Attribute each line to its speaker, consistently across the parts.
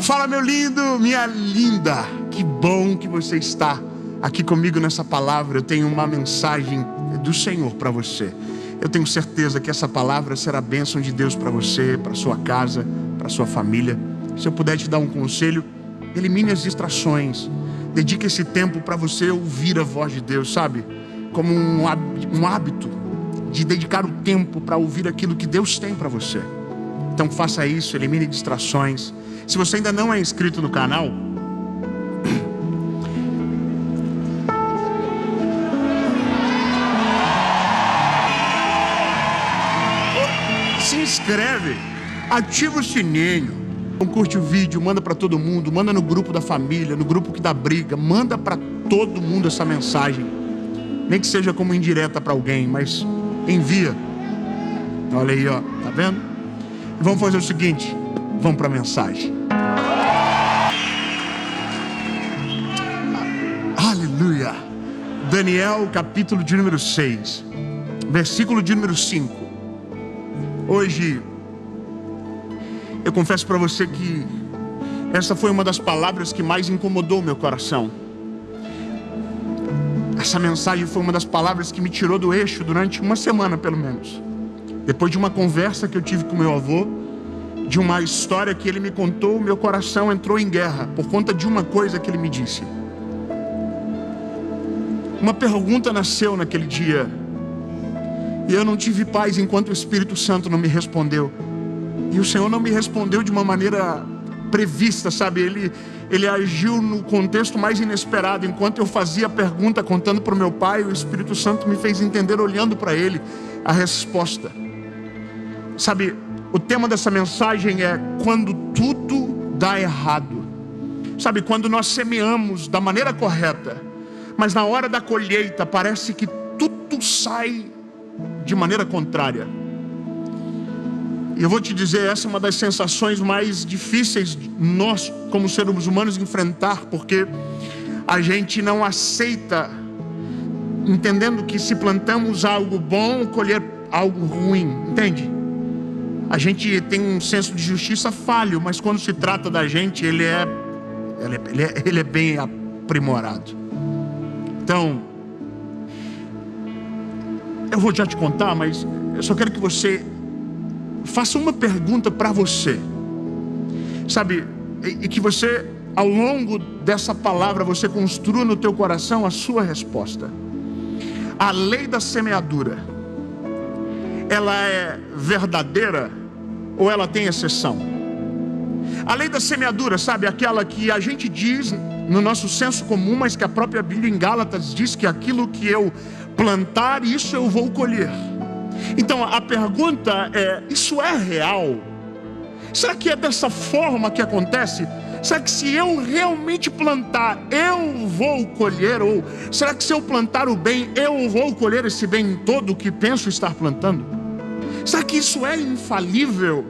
Speaker 1: Fala, meu lindo, minha linda. Que bom que você está aqui comigo nessa palavra. Eu tenho uma mensagem do Senhor para você. Eu tenho certeza que essa palavra será a bênção de Deus para você, para sua casa, para sua família. Se eu puder te dar um conselho, elimine as distrações. Dedique esse tempo para você ouvir a voz de Deus, sabe? Como um hábito de dedicar o tempo para ouvir aquilo que Deus tem para você. Então faça isso, elimine distrações. Se você ainda não é inscrito no canal, se inscreve, ativa o sininho, curte o vídeo, manda para todo mundo, manda no grupo da família, no grupo que dá briga, manda para todo mundo essa mensagem, nem que seja como indireta para alguém, mas envia. Olha aí, ó, tá vendo? E vamos fazer o seguinte, vamos para a mensagem. Aleluia. Daniel, capítulo de número 6, versículo de número 5. Hoje eu confesso para você que essa foi uma das palavras que mais incomodou o meu coração. Essa mensagem foi uma das palavras que me tirou do eixo durante uma semana, pelo menos. Depois de uma conversa que eu tive com meu avô, de uma história que ele me contou, meu coração entrou em guerra por conta de uma coisa que ele me disse. Uma pergunta nasceu naquele dia, e eu não tive paz enquanto o Espírito Santo não me respondeu. E o Senhor não me respondeu de uma maneira prevista, sabe? Ele agiu no contexto mais inesperado. Enquanto eu fazia a pergunta, contando para o meu pai, o Espírito Santo me fez entender, olhando para ele, a resposta. Sabe, o tema dessa mensagem é quando tudo dá errado. Sabe, quando nós semeamos da maneira correta, mas na hora da colheita parece que tudo sai de maneira contrária. E eu vou te dizer, essa é uma das sensações mais difíceis de nós, como seres humanos, enfrentar, porque a gente não aceita, entendendo que se plantamos algo bom, colher algo ruim, entende? A gente tem um senso de justiça falho, mas quando se trata da gente, ele é bem aprimorado. Então, eu vou já te contar, mas eu só quero que você faça uma pergunta para você, sabe, e que você, ao longo dessa palavra, você construa no teu coração a sua resposta. A lei da semeadura, ela é verdadeira ou ela tem exceção? A lei da semeadura, sabe, aquela que a gente diz no nosso senso comum, mas que a própria Bíblia em Gálatas diz que aquilo que eu plantar, isso eu vou colher. Então a pergunta é, isso é real? Será que é dessa forma que acontece? Será que se eu realmente plantar, eu vou colher? Ou será que se eu plantar o bem, eu vou colher esse bem todo que penso estar plantando? Será que isso é infalível?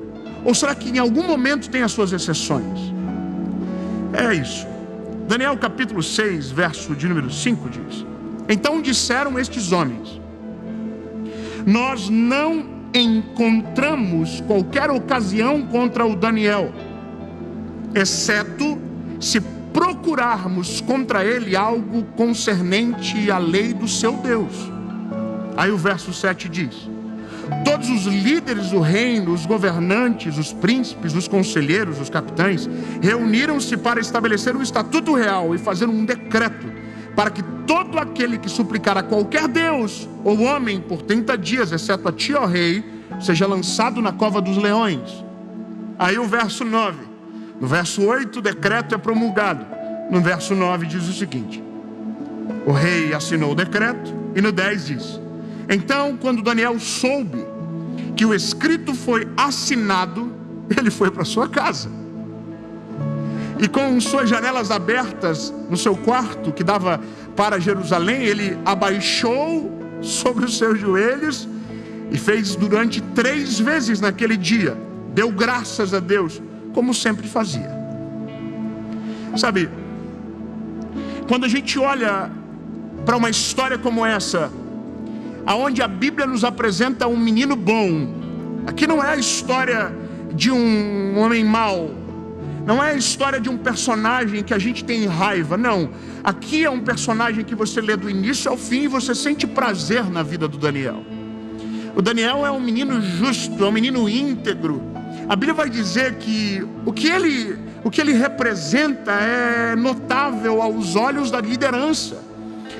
Speaker 1: Ou será que em algum momento tem as suas exceções? É isso. Daniel capítulo 6, verso de número 5 diz: então disseram estes homens: nós não encontramos qualquer ocasião contra o Daniel, exceto se procurarmos contra ele algo concernente à lei do seu Deus. Aí o verso 7 diz: todos os líderes do reino, os governantes, os príncipes, os conselheiros, os capitães, reuniram-se para estabelecer um estatuto real e fazer um decreto, para que todo aquele que suplicar a qualquer Deus ou homem por 30 dias, exceto a ti, ó rei, seja lançado na cova dos leões. Aí o verso 9. No verso 8, o decreto é promulgado. No verso 9 diz o seguinte: o rei assinou o decreto. E no 10 diz: então, quando Daniel soube que o escrito foi assinado, ele foi para sua casa. E com suas janelas abertas no seu quarto, que dava para Jerusalém, ele abaixou sobre os seus joelhos e fez durante 3 vezes naquele dia. Deu graças a Deus, como sempre fazia. Sabe, quando a gente olha para uma história como essa, aonde a Bíblia nos apresenta um menino bom, aqui não é a história de um homem mau, Não é a história de um personagem que a gente tem raiva, não. Aqui é um personagem que você lê do início ao fim e você sente prazer na vida do Daniel. O Daniel é um menino justo, é um menino íntegro. A Bíblia vai dizer que o que ele representa é notável aos olhos da liderança.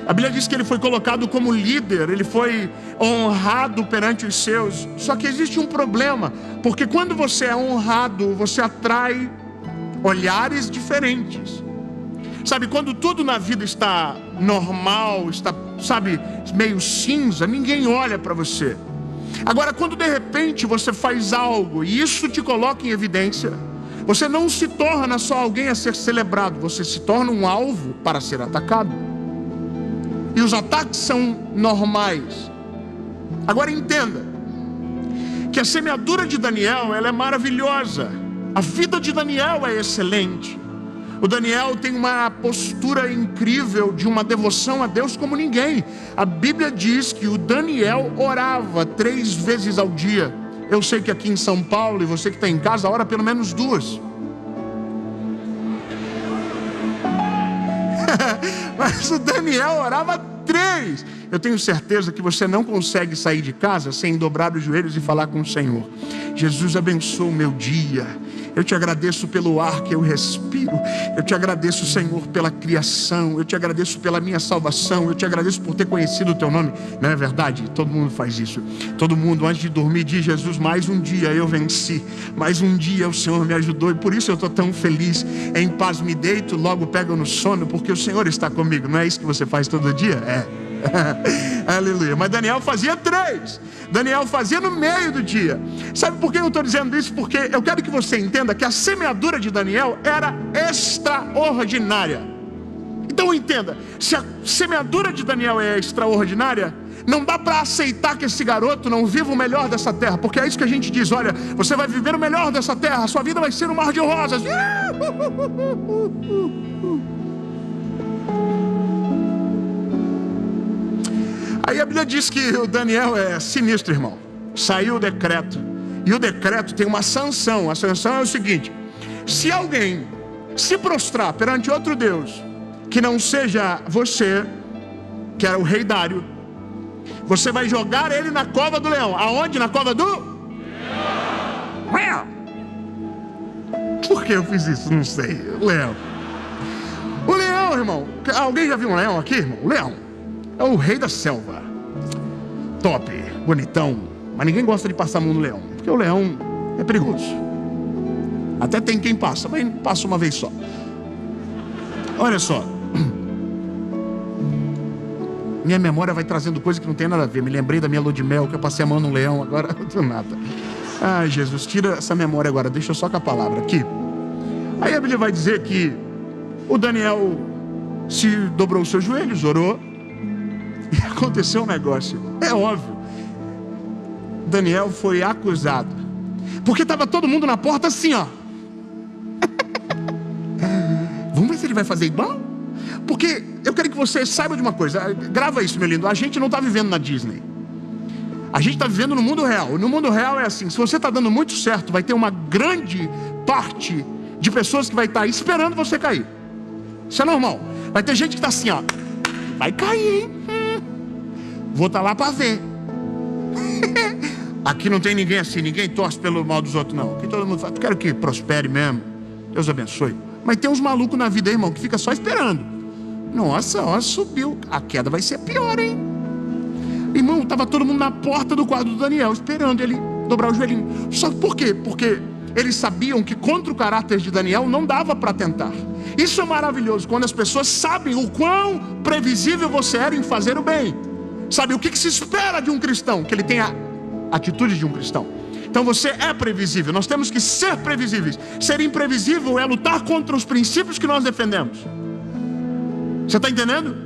Speaker 1: A Bíblia diz que ele foi colocado como líder, ele foi honrado perante os seus. Só que existe um problema, porque quando você é honrado, você atrai olhares diferentes. Sabe, quando tudo na vida está normal, está, sabe, meio cinza, ninguém olha para você. Agora, quando de repente você faz algo e isso te coloca em evidência, você não se torna só alguém a ser celebrado, você se torna um alvo para ser atacado. E os ataques são normais. Agora entenda que a semeadura de Daniel, ela é maravilhosa. A vida de Daniel é excelente. O Daniel tem uma postura incrível de uma devoção a Deus como ninguém. A Bíblia diz que o Daniel orava 3 vezes ao dia. Eu sei que aqui em São Paulo, e você que está em casa, ora pelo menos 2. Mas o Daniel orava 3. Eu tenho certeza que você não consegue sair de casa sem dobrar os joelhos e falar com o Senhor: Jesus, abençoa o meu dia. Eu te agradeço pelo ar que eu respiro. Eu te agradeço, Senhor, pela criação. Eu te agradeço pela minha salvação. Eu te agradeço por ter conhecido o teu nome. Não é verdade? Todo mundo faz isso. Todo mundo, antes de dormir, diz: Jesus, mais um dia eu venci. Mais um dia o Senhor me ajudou. E por isso eu estou tão feliz. Em paz me deito, logo pego no sono, porque o Senhor está comigo. Não é isso que você faz todo dia? É. Aleluia. Mas Daniel fazia 3. Daniel fazia no meio do dia. Sabe por que eu estou dizendo isso? Porque eu quero que você entenda que a semeadura de Daniel era extraordinária. Então entenda, se a semeadura de Daniel é extraordinária, não dá para aceitar que esse garoto não viva o melhor dessa terra. Porque é isso que a gente diz: olha, você vai viver o melhor dessa terra, a sua vida vai ser um mar de rosas. Aí a Bíblia diz que o Daniel é sinistro, irmão. Saiu o decreto. E o decreto tem uma sanção. A sanção é o seguinte: se alguém se prostrar perante outro Deus, que não seja você, que era o rei Dário, você vai jogar ele na cova do leão. Aonde? Na cova do leão. Por que eu fiz isso? Não sei. Leão. O leão, irmão. Alguém já viu um leão aqui, irmão? O leão é o rei da selva. Top, bonitão. Mas ninguém gosta de passar a mão no leão, porque o leão é perigoso. Até tem quem passa, mas passa uma vez só. Olha só. Minha memória vai trazendo coisa que não tem nada a ver. Me lembrei da minha lua de mel, que eu passei a mão no leão, agora do nada. Ai, Jesus, tira essa memória agora. Deixa eu só com a palavra aqui. Aí a Bíblia vai dizer que o Daniel se dobrou os seus joelhos, orou. E aconteceu um negócio. É óbvio. Daniel foi acusado. Porque estava todo mundo na porta assim, ó. Vamos ver se ele vai fazer igual? Porque eu quero que você saiba de uma coisa. Grava isso, meu lindo. A gente não está vivendo na Disney. A gente está vivendo no mundo real. No mundo real é assim: se você está dando muito certo, vai ter uma grande parte de pessoas que vai estar esperando você cair. Isso é normal. Vai ter gente que está assim, ó. Vai cair, hein? Vou estar lá para ver. Aqui não tem ninguém assim, ninguém torce pelo mal dos outros, não. Aqui todo mundo fala: quero que prospere mesmo, Deus abençoe. Mas tem uns malucos na vida, irmão, que fica só esperando. Nossa, ó, subiu. A queda vai ser pior, hein? Irmão, estava todo mundo na porta do quarto do Daniel, esperando ele dobrar o joelhinho. Só por quê? Porque eles sabiam que contra o caráter de Daniel não dava para tentar. Isso é maravilhoso, quando as pessoas sabem o quão previsível você era em fazer o bem. Sabe o que se espera de um cristão? Que ele tenha a atitude de um cristão. Então você é previsível. Nós temos que ser previsíveis. Ser imprevisível é lutar contra os princípios que nós defendemos. Você está entendendo?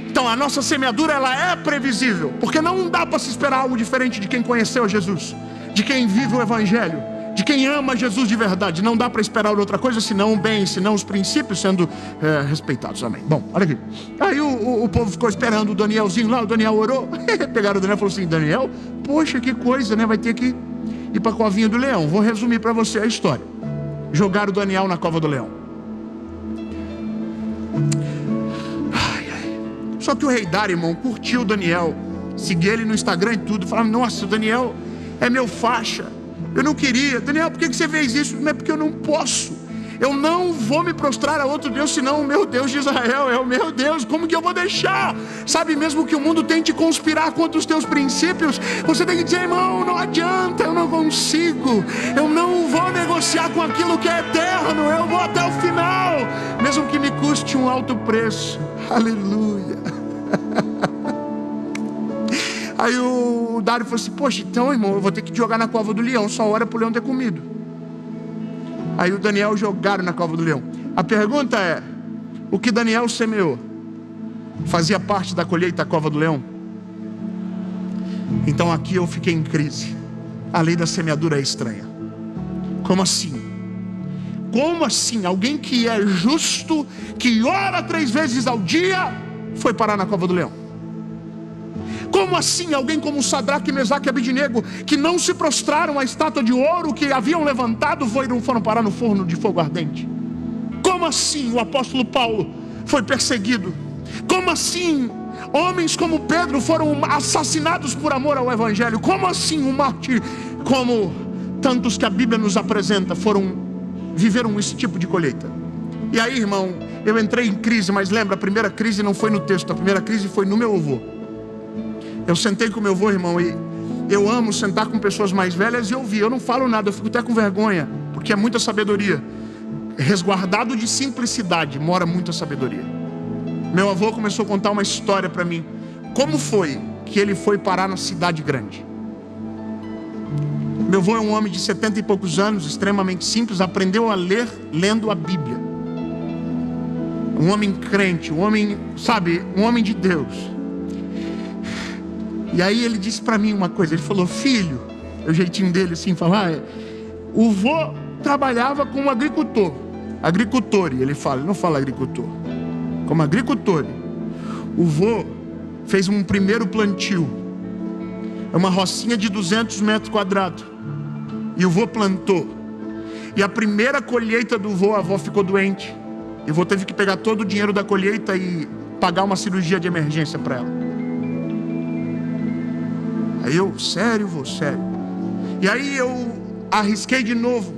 Speaker 1: Então a nossa semeadura, ela é previsível, porque não dá para se esperar algo diferente de quem conheceu Jesus, de quem vive o Evangelho, de quem ama Jesus de verdade. Não dá para esperar outra coisa senão o bem, senão os princípios sendo respeitados. Amém. Bom, olha aqui. Aí o povo ficou esperando o Danielzinho lá. O Daniel orou. Pegaram o Daniel e falou assim: Daniel, poxa, que coisa, né? Vai ter que ir para a covinha do leão. Vou resumir para você a história. jogaram o Daniel na cova do leão. Só que o rei Dário, irmão, curtiu o Daniel, seguia ele no Instagram e tudo, falava: nossa, o Daniel é meu faixa, eu não queria. Daniel, por que você fez isso? Não é porque eu não posso, eu não vou me prostrar a outro Deus, senão o meu Deus de Israel é o meu Deus. Como que eu vou deixar? Sabe, mesmo que o mundo tente conspirar contra os teus princípios, você tem que dizer: irmão, não adianta, eu não consigo, eu não vou negociar com aquilo que é eterno, eu vou até o final, mesmo que me custe um alto preço. Aleluia. Aí o Dário falou assim: poxa, então, irmão, eu vou ter que jogar na cova do leão, só hora pro leão ter comido. Aí o Daniel jogaram na cova do leão. A pergunta é: o que Daniel semeou fazia parte da colheita da cova do leão? Então aqui eu fiquei em crise. A lei da semeadura é estranha. Como assim? Como assim? Alguém que é justo, que ora 3 vezes ao dia, foi parar na cova do leão? Como assim? Alguém como Sadraque, Mesaque e Abednego, que não se prostraram à estátua de ouro que haviam levantado, foram parar no forno de fogo ardente? Como assim o apóstolo Paulo foi perseguido? Como assim homens como Pedro foram assassinados por amor ao evangelho? Como assim um mártir como tantos que a Bíblia nos apresenta viveram esse tipo de colheita? E aí, irmão, eu entrei em crise, mas lembra, a primeira crise não foi no texto, a primeira crise foi no meu avô. Eu sentei com meu avô, irmão, e eu amo sentar com pessoas mais velhas e ouvir. Eu não falo nada, eu fico até com vergonha, porque é muita sabedoria. Resguardado de simplicidade mora muita sabedoria. Meu avô começou a contar uma história para mim. Como foi que ele foi parar na cidade grande? Meu avô é um homem de 70 e poucos anos, extremamente simples, aprendeu a ler lendo a Bíblia. Um homem crente, um homem, sabe, um homem de Deus. E aí ele disse para mim uma coisa, ele falou: filho, é o jeitinho dele assim, falar, o vô trabalhava como agricultor, ele fala, ele não fala agricultor, como agricultor. O vô fez um primeiro plantio, é uma rocinha de 200 metros quadrados, e o vô plantou, e a primeira colheita do vô, a avó ficou doente, e o vô teve que pegar todo o dinheiro da colheita e pagar uma cirurgia de emergência para ela. Aí eu, sério, vô, sério. E aí eu arrisquei de novo.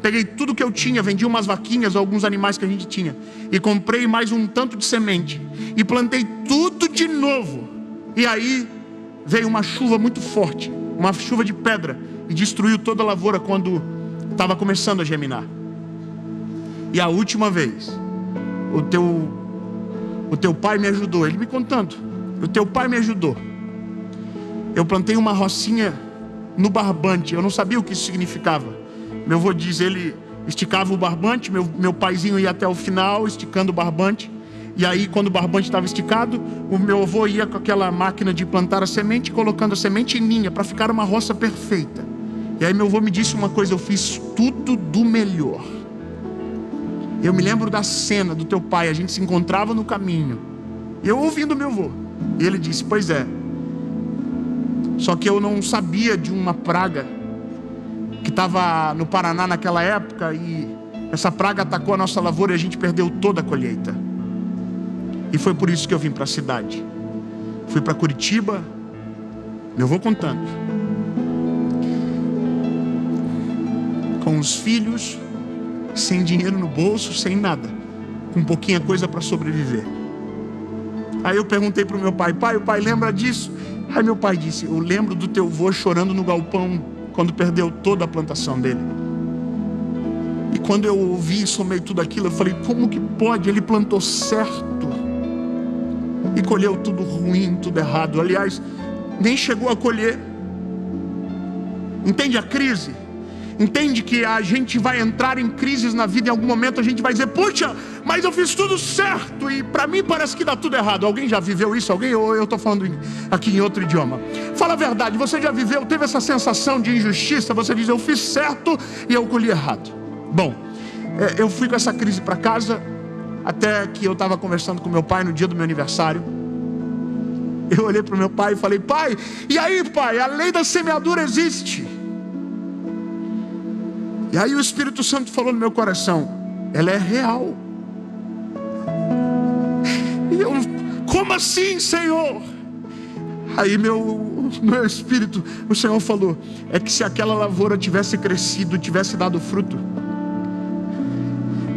Speaker 1: Peguei tudo que eu tinha, vendi umas vaquinhas, alguns animais que a gente tinha, e comprei mais um tanto de semente, e plantei tudo de novo. E aí veio uma chuva muito forte, uma chuva de pedra, e destruiu toda a lavoura quando estava começando a germinar. E a última vez, o teu pai me ajudou, ele me contando, o teu pai me ajudou. Eu plantei uma rocinha no barbante, eu não sabia o que isso significava. Meu avô diz, ele esticava o barbante, meu paizinho ia até o final esticando o barbante. E aí quando o barbante estava esticado, o meu avô ia com aquela máquina de plantar a semente, colocando a semente em linha, para ficar uma roça perfeita. E aí meu avô me disse uma coisa, eu fiz tudo do melhor. Eu me lembro da cena do teu pai, a gente se encontrava no caminho, eu ouvindo meu avô, e ele disse, pois é, só que eu não sabia de uma praga que estava no Paraná naquela época, e essa praga atacou a nossa lavoura e a gente perdeu toda a colheita. E foi por isso que eu vim para a cidade. Fui para Curitiba, meu avô contando, com os filhos, sem dinheiro no bolso, sem nada, com pouquinha coisa para sobreviver. Aí eu perguntei para o meu pai, o pai lembra disso? Aí meu pai disse, eu lembro do teu avô chorando no galpão, quando perdeu toda a plantação dele. E quando eu ouvi e somei tudo aquilo, eu falei, como que pode? Ele plantou certo e colheu tudo ruim, tudo errado. Aliás, nem chegou a colher. Entende a crise? Entende que a gente vai entrar em crises na vida, em algum momento a gente vai dizer, puxa, mas eu fiz tudo certo e para mim parece que dá tudo errado. Alguém já viveu isso? Alguém? Ou eu estou falando aqui em outro idioma? Fala a verdade, você já viveu, teve essa sensação de injustiça? Você diz, eu fiz certo e eu colhi errado. Bom, eu fui com essa crise para casa, até que eu estava conversando com meu pai no dia do meu aniversário. Eu olhei para o meu pai e falei, pai, e aí pai, a lei da semeadura existe? E aí o Espírito Santo falou no meu coração: ela é real. E eu: como assim, Senhor? Aí meu espírito, o Senhor falou: é que se aquela lavoura tivesse crescido, tivesse dado fruto,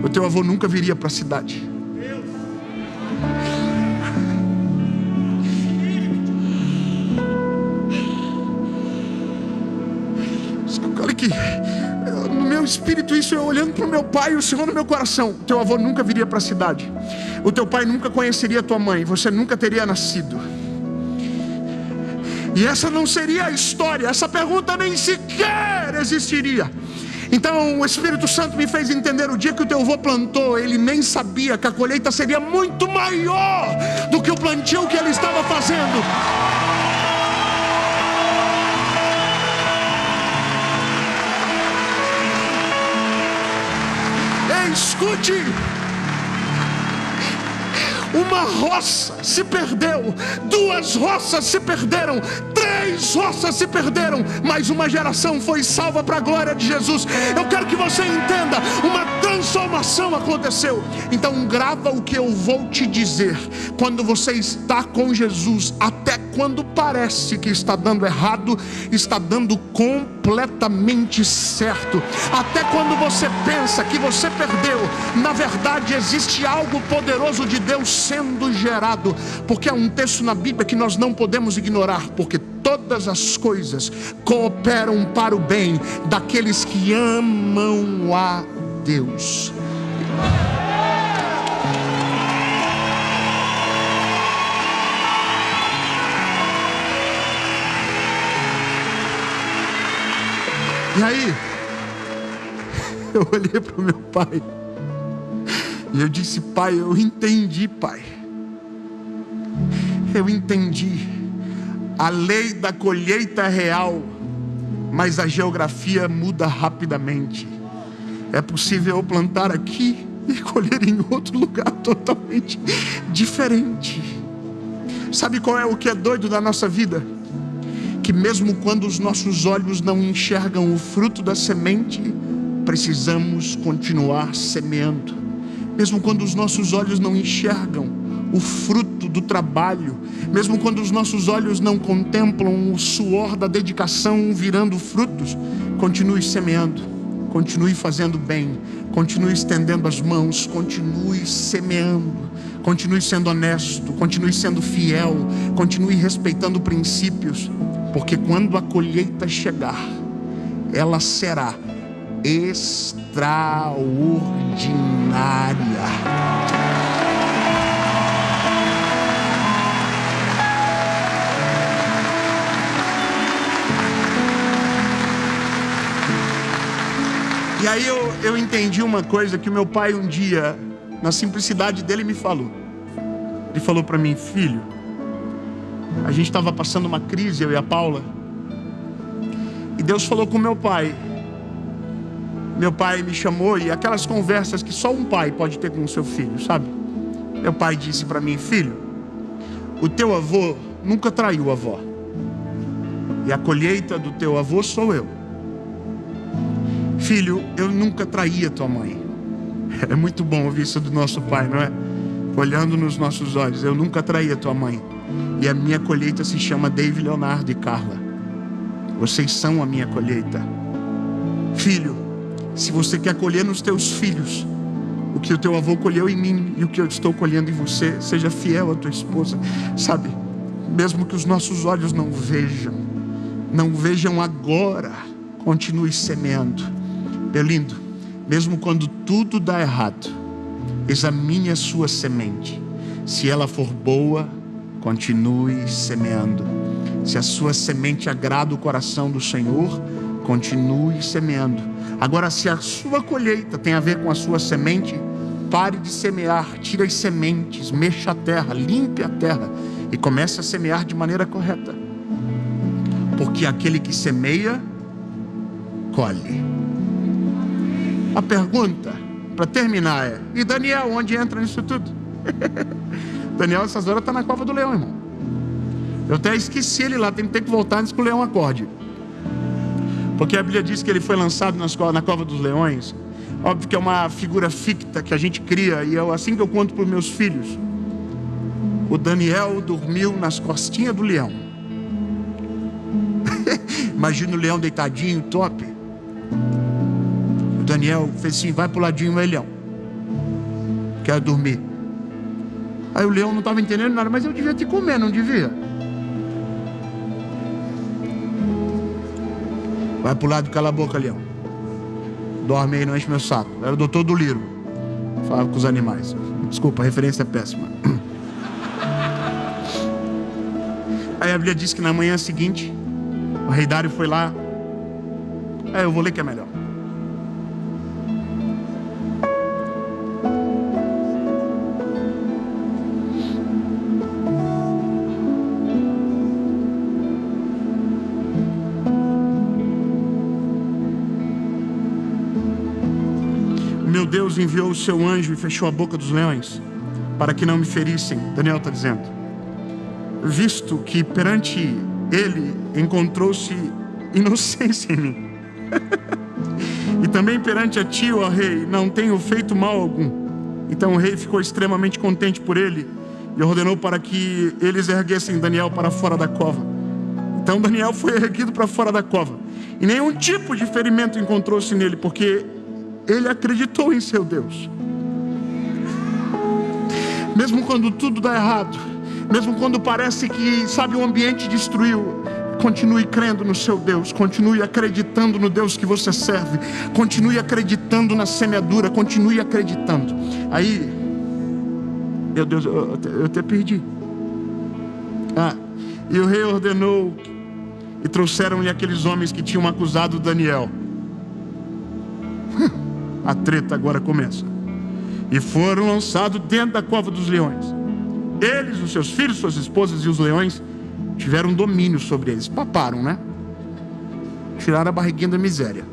Speaker 1: o teu avô nunca viria para a cidade. Olha aqui, no meu espírito, isso eu olhando para o meu pai e o Senhor no meu coração: teu avô nunca viria para a cidade, o teu pai nunca conheceria a tua mãe, você nunca teria nascido. E essa não seria a história, essa pergunta nem sequer existiria. Então o Espírito Santo me fez entender: o dia que o teu avô plantou, ele nem sabia que a colheita seria muito maior do que o plantio que ele estava fazendo. Escute, uma roça se perdeu, 2 roças se perderam, 3 roças se perderam, mas uma geração foi salva para a glória de Jesus. Eu quero que você entenda, uma transformação aconteceu. Então grava o que eu vou te dizer: quando você está com Jesus, até quando parece que está dando errado, está dando completamente certo. Até quando você pensa que você perdeu, na verdade existe algo poderoso de Deus sendo gerado. Porque há um texto na Bíblia que nós não podemos ignorar: porque todas as coisas cooperam para o bem daqueles que amam a Deus. E aí, eu olhei para o meu pai e eu disse: pai, eu entendi, pai. Eu entendi. A lei da colheita é real, mas a geografia muda rapidamente. É possível eu plantar aqui e colher em outro lugar totalmente diferente. Sabe qual é o que é doido da nossa vida? Que mesmo quando os nossos olhos não enxergam o fruto da semente, precisamos continuar semeando. Mesmo quando os nossos olhos não enxergam o fruto do trabalho, mesmo quando os nossos olhos não contemplam o suor da dedicação virando frutos, continue semeando, continue fazendo bem, continue estendendo as mãos, continue semeando, continue sendo honesto, continue sendo fiel, continue respeitando princípios. Porque quando a colheita chegar, ela será extraordinária. E aí eu entendi uma coisa que o meu pai um dia, na simplicidade dele, me falou. Ele falou para mim: filho, a gente estava passando uma crise, eu e a Paula, e Deus falou com meu pai. Meu pai me chamou, e aquelas conversas que só um pai pode ter com o seu filho, sabe? Meu pai disse para mim: filho, o teu avô nunca traiu a avó, e a colheita do teu avô sou eu. Filho, eu nunca traí a tua mãe. É muito bom ouvir isso do nosso pai, não é? Olhando nos nossos olhos: eu nunca traí a tua mãe, e a minha colheita se chama David, Leonardo e Carla. Vocês são a minha colheita. Filho, se você quer colher nos teus filhos o que o teu avô colheu em mim e o que eu estou colhendo em você, seja fiel à tua esposa. Sabe, mesmo que os nossos olhos não vejam agora, continue semeando. Meu lindo, mesmo quando tudo dá errado, examine a sua semente. Se ela for boa, continue semeando. Se a sua semente agrada o coração do Senhor, continue semeando. Agora, se a sua colheita tem a ver com a sua semente, pare de semear, tire as sementes, mexa a terra, limpe a terra e comece a semear de maneira correta. Porque aquele que semeia, colhe. A pergunta, para terminar, é: e Daniel, onde entra nisso tudo? Daniel, essas horas está na cova do leão, irmão. Eu até esqueci ele lá, tem que voltar antes que o leão acorde. Porque a Bíblia diz que ele foi lançado na cova dos leões. Óbvio que é uma figura ficta que a gente cria, e é assim que eu conto para os meus filhos. O Daniel dormiu nas costinhas do leão. Imagina o leão deitadinho, top. O Daniel fez assim: vai pro ladinho, vai, leão, quero dormir. Aí o leão não estava entendendo nada: mas eu devia te comer, não devia? Vai pro lado, cala a boca, leão, dorme aí, não enche meu saco. Era o doutor do Liro, falava com os animais. Desculpa, a referência é péssima. Aí a Bíblia diz que na manhã seguinte o rei Dário foi lá. Eu vou ler que é melhor. Meu Deus enviou o seu anjo e fechou a boca dos leões, para que não me ferissem. Daniel está dizendo: visto que perante ele encontrou-se inocência em mim. E também perante a ti, ó rei, não tenho feito mal algum. Então o rei ficou extremamente contente por ele e ordenou para que eles erguessem Daniel para fora da cova. Então Daniel foi erguido para fora da cova, e nenhum tipo de ferimento encontrou-se nele, porque ele acreditou em seu Deus. Mesmo quando tudo dá errado, mesmo quando parece que, o ambiente destruiu, continue crendo no seu Deus, continue acreditando no Deus que você serve, continue acreditando na semeadura, continue acreditando. Aí, meu Deus, eu até perdi. E o rei ordenou, e trouxeram-lhe aqueles homens que tinham acusado Daniel. A treta agora começa. E foram lançados dentro da cova dos leões. Eles, os seus filhos, suas esposas e os leões tiveram domínio sobre eles. Paparam, né? Tiraram a barriguinha da miséria.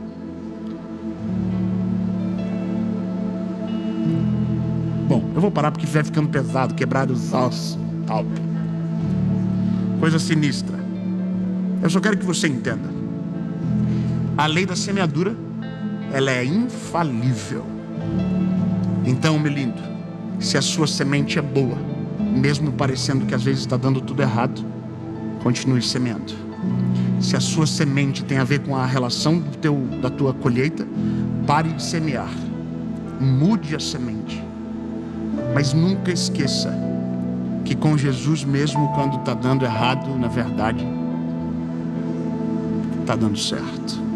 Speaker 1: Bom, eu vou parar porque vai ficando pesado, quebrar os ossos, tal. Coisa sinistra. Eu só quero que você entenda. A lei da semeadura, ela é infalível. Então, meu lindo, se a sua semente é boa, mesmo parecendo que às vezes está dando tudo errado, continue semeando. Se a sua semente tem a ver com a relação da tua colheita, pare de semear, mude a semente. Mas nunca esqueça que com Jesus, mesmo quando está dando errado, na verdade está dando certo.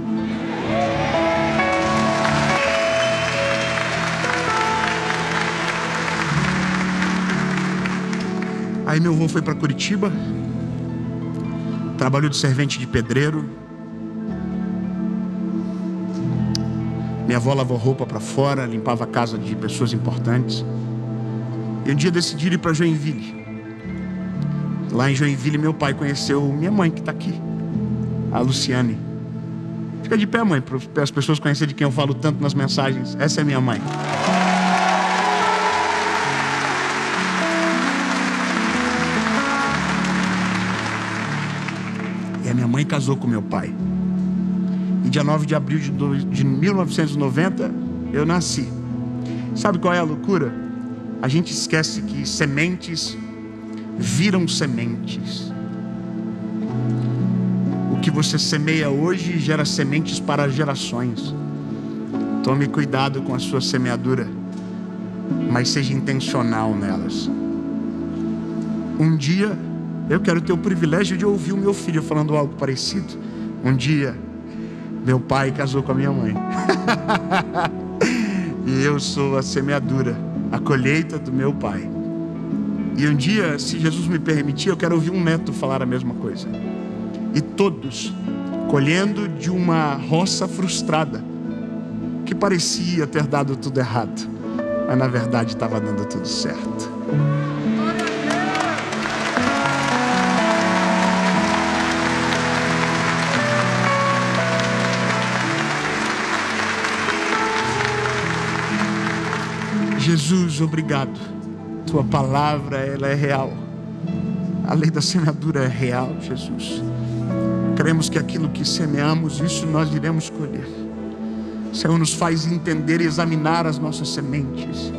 Speaker 1: Aí meu avô foi para Curitiba, trabalhou de servente de pedreiro. Minha avó lavou roupa para fora, limpava a casa de pessoas importantes. E um dia decidiram ir para Joinville. Lá em Joinville meu pai conheceu minha mãe, que está aqui, a Luciane. Fica de pé, mãe, para as pessoas conhecerem de quem eu falo tanto nas mensagens. Essa é minha mãe. Minha mãe casou com meu pai. E dia 9 de abril de 1990, eu nasci. Sabe qual é a loucura? A gente esquece que sementes viram sementes. O que você semeia hoje gera sementes para gerações. Tome cuidado com a sua semeadura, mas seja intencional nelas. Um dia eu quero ter o privilégio de ouvir o meu filho falando algo parecido. Um dia, meu pai casou com a minha mãe. E eu sou a semeadura, a colheita do meu pai. E um dia, se Jesus me permitir, eu quero ouvir um neto falar a mesma coisa. E todos colhendo de uma roça frustrada, que parecia ter dado tudo errado, mas na verdade estava dando tudo certo. Jesus, obrigado. Tua palavra, ela é real. A lei da semeadura é real, Jesus. cremos que aquilo que semeamos, isso nós iremos colher. Senhor, nos faz entender e examinar as nossas sementes.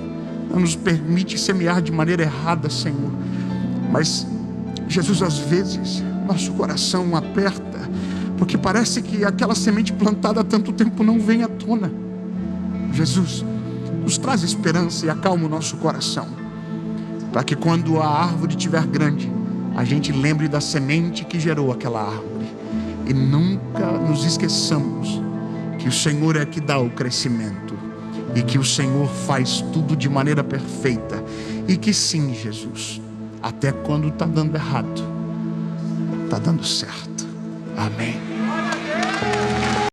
Speaker 1: Não nos permite semear de maneira errada, Senhor. Mas, Jesus, às vezes, nosso coração aperta, porque parece que aquela semente plantada há tanto tempo não vem à tona. Jesus, nos traz esperança e acalma o nosso coração, para que quando a árvore estiver grande, a gente lembre da semente que gerou aquela árvore, e nunca nos esqueçamos que o Senhor é que dá o crescimento, e que o Senhor faz tudo de maneira perfeita, e que sim, Jesus, até quando está dando errado, está dando certo. Amém.